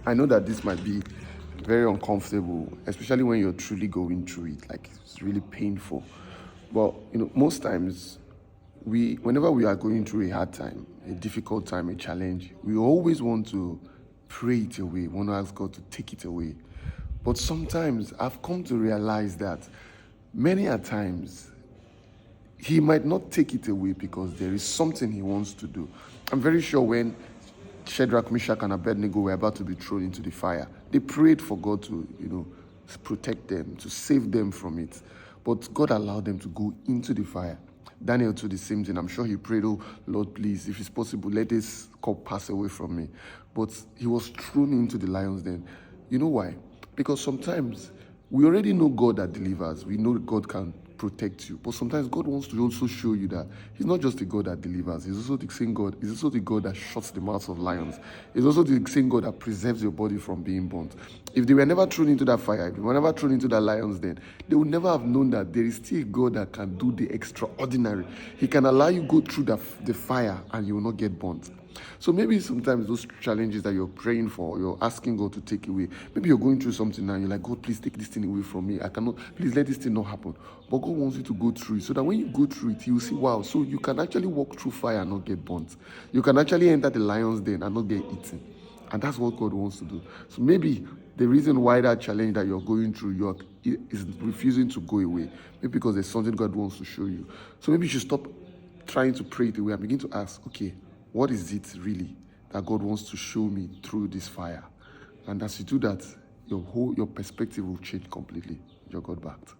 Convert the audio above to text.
I know that this might be very uncomfortable, especially when you're truly going through it. Like it's really painful. But most times whenever we are going through a hard time, a difficult time, a challenge, we always want to pray it away, want to ask God to take it away. But sometimes I've come to realize that many a times he might not take it away because there is something he wants to do. I'm very sure when Shadrach, Meshach, and Abednego were about to be thrown into the fire, they prayed for God to, protect them, to save them from it. But God allowed them to go into the fire. Daniel too, the same thing. I'm sure he prayed, oh Lord, please, if it's possible, let this cup pass away from me. But he was thrown into the lion's den. You know why? Because sometimes we already know God that delivers. We know God can protect you. But sometimes God wants to also show you that he's not just a God that delivers. He's also the same God. He's also the God that shuts the mouths of lions. He's also the same God that preserves your body from being burnt. If they were never thrown into that fire, if they were never thrown into that lion's den, they would never have known that there is still a God that can do the extraordinary. He can allow you go through the fire and you will not get burnt. So maybe sometimes those challenges that you're praying for, you're asking God to take away. Maybe you're going through something now, you're like, God, please take this thing away from me. I cannot, please let this thing not happen. But God wants you to go through it so that when you go through it, you'll see, wow, so you can actually walk through fire and not get burnt. You can actually enter the lion's den and not get eaten. And that's what God wants to do. So maybe the reason why that challenge that you're going through is refusing to go away, maybe because there's something God wants to show you. So maybe you should stop trying to pray it away and begin to ask, okay, what is it really that God wants to show me through this fire? And as you do that, your perspective will change completely. You're God backed.